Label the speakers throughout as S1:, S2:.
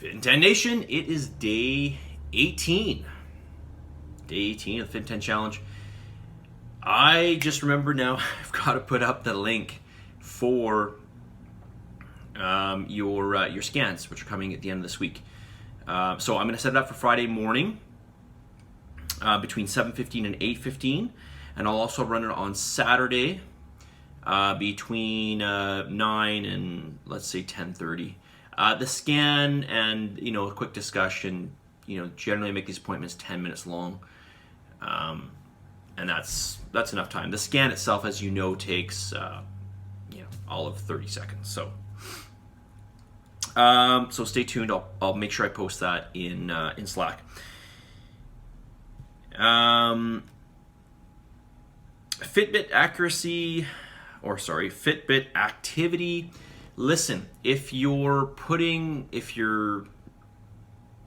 S1: Fitin10 Nation, it is day 18. Day 18 of the Fitin10 Challenge. I just remember now I've got to put up the link for your scans, which are coming at the end of this week. So I'm going to set it up for Friday morning between 7:15 and 8:15, and I'll also run it on Saturday between 9 and let's say 10:30. The scan and a quick discussion. Generally make these appointments 10 minutes long, and that's enough time. The scan itself, as you know, takes all of 30 seconds. So stay tuned. I'll make sure I post that in Slack. Fitbit activity. Listen, if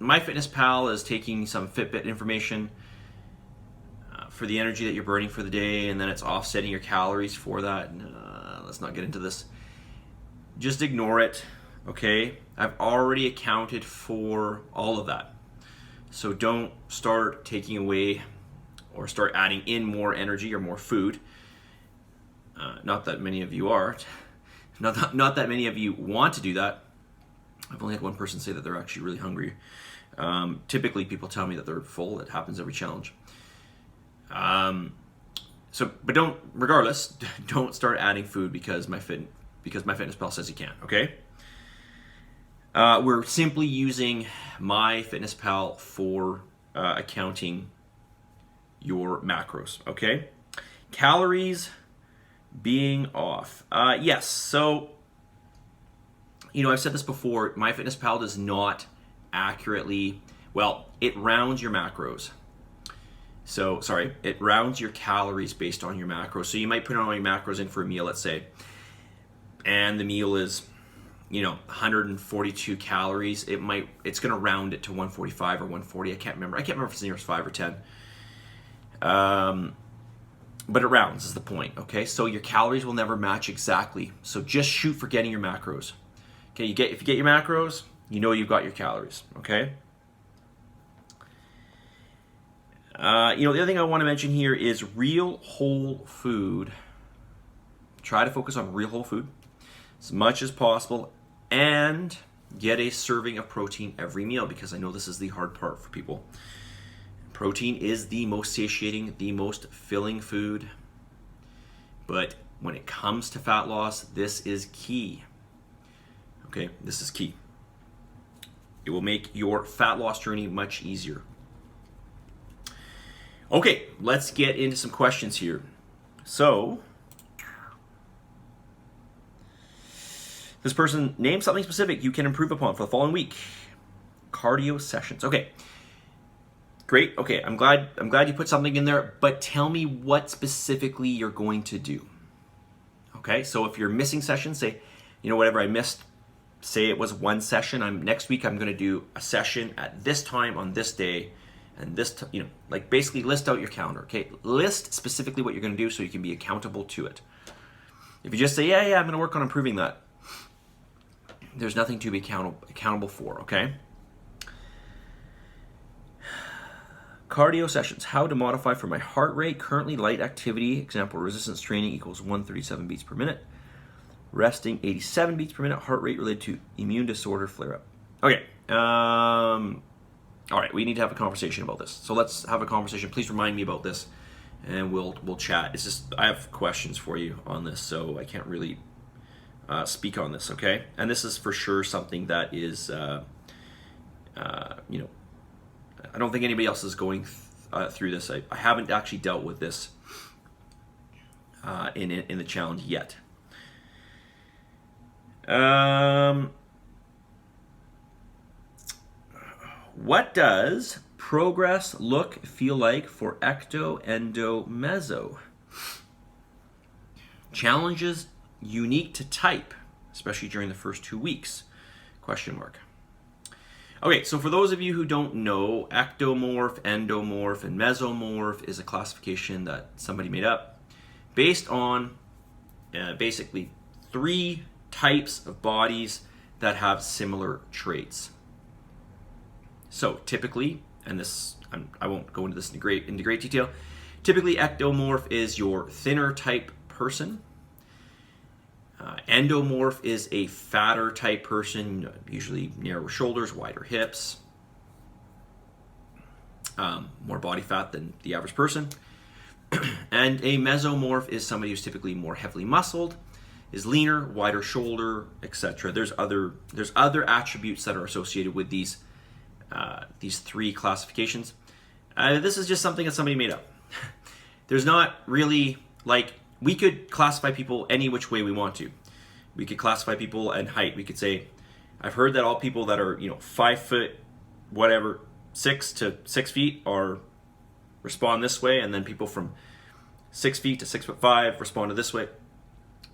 S1: MyFitnessPal is taking some Fitbit information for the energy that you're burning for the day, and then it's offsetting your calories for that, let's not get into this. Just ignore it, okay? I've already accounted for all of that. So don't start taking away or start adding in more energy or more food. Not that many of you are. Not that many of you want to do that. I've only had one person say that they're actually really hungry. Typically, people tell me that they're full. That happens every challenge. But regardless, don't start adding food because MyFitnessPal says you can't. Okay. We're simply using MyFitnessPal for accounting your macros. Okay. Calories being off. Yes. So, I've said this before. MyFitnessPal does not accurately, it rounds your macros. So, it rounds your calories based on your macros. So you might put all your macros in for a meal, let's say, and the meal is, 142 calories. It's going to round it to 145 or 140. I can't remember if it's near 5 or 10. But it rounds is the point, okay? So your calories will never match exactly. So just shoot for getting your macros. Okay, if you get your macros, you've got your calories, okay? The other thing I want to mention here is real whole food. Try to focus on real whole food as much as possible and get a serving of protein every meal, because I know this is the hard part for people. Protein is the most satiating, the most filling food. But when it comes to fat loss, this is key. Okay, this is key. It will make your fat loss journey much easier. Okay, let's get into some questions here. So, this person named something specific you can improve upon for the following week. Cardio sessions. Okay. Great. Okay, I'm glad you put something in there, but tell me what specifically you're going to do. Okay, so if you're missing sessions, say, whatever I missed, say it was one session. Next week I'm going to do a session at this time on this day, and this, basically list out your calendar. Okay, list specifically what you're going to do so you can be accountable to it. If you just say, yeah, I'm going to work on improving that, there's nothing to be accountable for. Okay. Cardio sessions. How to modify for my heart rate. Currently light activity. Example, resistance training equals 137 beats per minute. Resting 87 beats per minute. Heart rate related to immune disorder flare-up. Okay. All right. We need to have a conversation about this. So let's have a conversation. Please remind me about this, and we'll chat. It's just I have questions for you on this, so I can't really speak on this. Okay. And this is for sure something that is, I don't think anybody else is going through this. I haven't actually dealt with this in the challenge yet. What does progress look, feel like for ecto, endo, meso? Challenges unique to type, especially during the first 2 weeks? Question mark. Okay, so for those of you who don't know, ectomorph, endomorph, and mesomorph is a classification that somebody made up based on basically 3 types of bodies that have similar traits. So typically, and this I won't go into this into great detail. Typically, ectomorph is your thinner type person. Endomorph is a fatter type person, usually narrower shoulders, wider hips, more body fat than the average person. And a mesomorph is somebody who's typically more heavily muscled, is leaner, wider shoulder, etc. There's other attributes that are associated with these three classifications. This is just something that somebody made up. There's not really, like, we could classify people any which way we want to. We could classify people in height. We could say, I've heard that all people that are 5 foot, whatever, 6 to 6 feet respond this way, and then people from 6 feet to 6'5" respond to this way.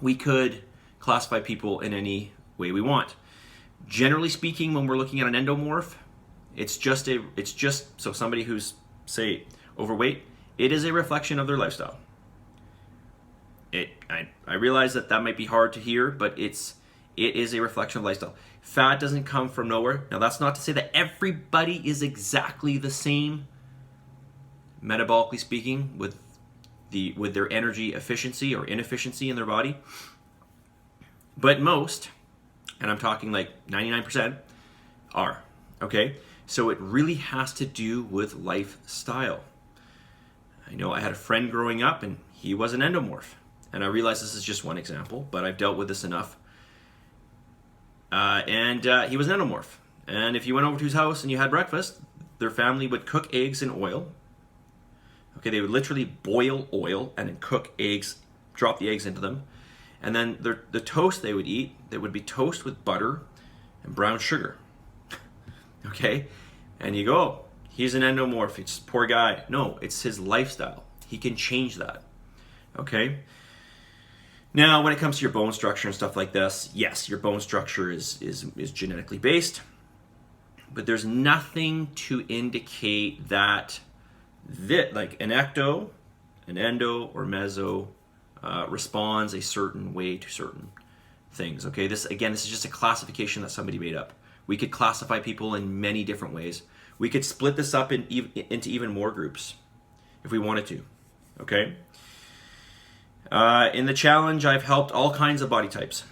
S1: We could classify people in any way we want. Generally speaking, when we're looking at an endomorph, it's just so somebody who's, say, overweight, it is a reflection of their lifestyle. I realize that might be hard to hear, but it is a reflection of lifestyle. Fat doesn't come from nowhere. Now, that's not to say that everybody is exactly the same, metabolically speaking, with their energy efficiency or inefficiency in their body. But most, and I'm talking like 99%, are, okay? So it really has to do with lifestyle. I know I had a friend growing up and he was an endomorph. And I realize this is just one example, but I've dealt with this enough. And he was an endomorph. And if you went over to his house and you had breakfast, their family would cook eggs in oil. Okay, they would literally boil oil and then cook eggs, drop the eggs into them. And then the toast they would eat, that would be toast with butter and brown sugar. Okay? And you go, oh, he's an endomorph, it's a poor guy. No, it's his lifestyle. He can change that. Okay? Now, when it comes to your bone structure and stuff like this, yes, your bone structure is genetically based, but there's nothing to indicate that like an ecto, an endo, or meso responds a certain way to certain things. Okay, this is just a classification that somebody made up. We could classify people in many different ways. We could split this up into even more groups if we wanted to. Okay. In the challenge, I've helped all kinds of body types,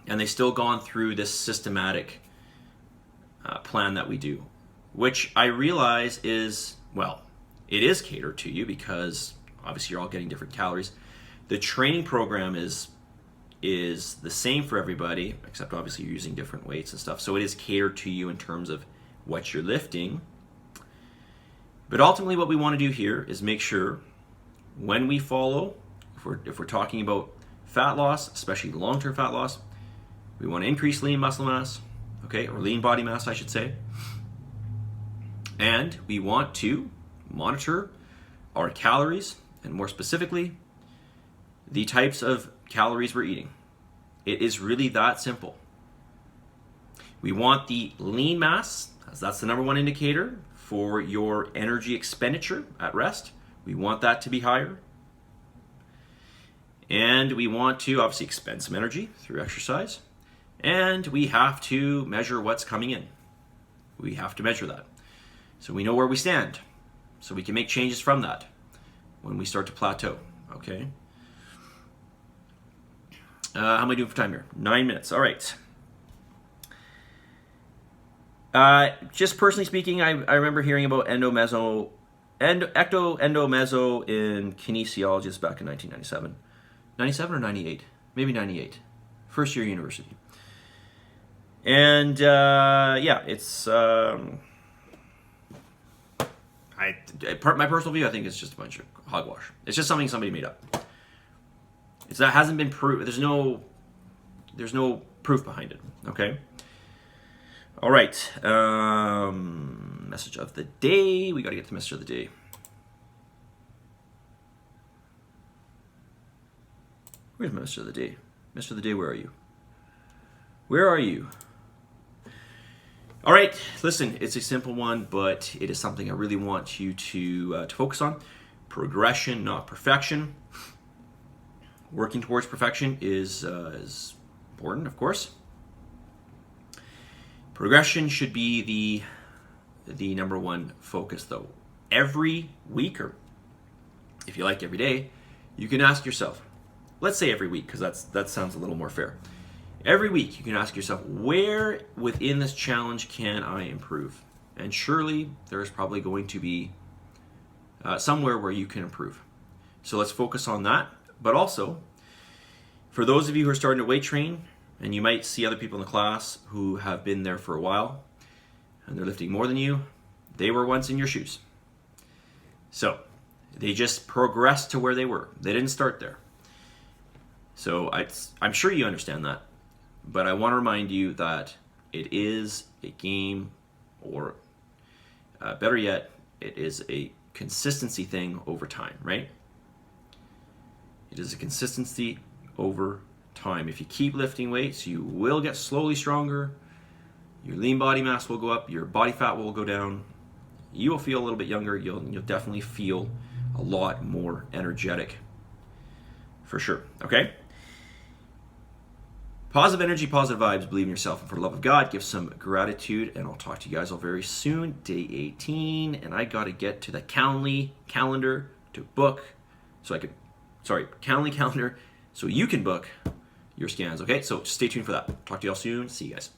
S1: and they've still gone through this systematic plan that we do, which I realize is, well, it is catered to you because obviously you're all getting different calories. The training program is the same for everybody, except obviously you're using different weights and stuff. So it is catered to you in terms of what you're lifting. But ultimately what we want to do here is make sure when we follow, if we're talking about fat loss, especially long-term fat loss, we want to increase lean muscle mass, okay, or lean body mass, I should say. And we want to monitor our calories, and more specifically, the types of calories we're eating. It is really that simple. We want the lean mass, as that's the number one indicator for your energy expenditure at rest. We want that to be higher. And we want to obviously expend some energy through exercise. And we have to measure what's coming in. We have to measure that. So we know where we stand. So we can make changes from that when we start to plateau. Okay. How am I doing for time here? 9 minutes. All right. Just personally speaking, I remember hearing about ecto, endo, meso in kinesiologists back in 1997. 97 or 98? Maybe 98. First year university. And yeah, it's my personal view, I think it's just a bunch of hogwash. It's just something somebody made up. That hasn't been proved. There's no proof behind it. Okay. All right. Message of the day. We got to get the message of the day. Where's my message of the day? Message of the day, where are you? Where are you? All right. Listen, it's a simple one, but it is something I really want you to focus on. Progression, not perfection. Working towards perfection is important, of course. Progression should be the number one focus though. Every week, or if you like every day, you can ask yourself, let's say every week, because that sounds a little more fair. Every week you can ask yourself, where within this challenge can I improve? And surely there's probably going to be somewhere where you can improve. So let's focus on that. But also, for those of you who are starting to weight train, and you might see other people in the class who have been there for a while, and they're lifting more than you, they were once in your shoes. So they just progressed to where they were. They didn't start there. So I'm sure you understand that. But I want to remind you that it is a game, or better yet, it is a consistency thing over time, right? It is a consistency over time. If you keep lifting weights, you will get slowly stronger. Your lean body mass will go up. Your body fat will go down. You will feel a little bit younger. You'll definitely feel a lot more energetic, for sure. Okay? Positive energy, positive vibes, believe in yourself, and for the love of God, give some gratitude, and I'll talk to you guys all very soon. Day 18, and I got to get to the calendar to book, calendar, so you can book your scans, okay? So stay tuned for that. Talk to you all soon. See you guys.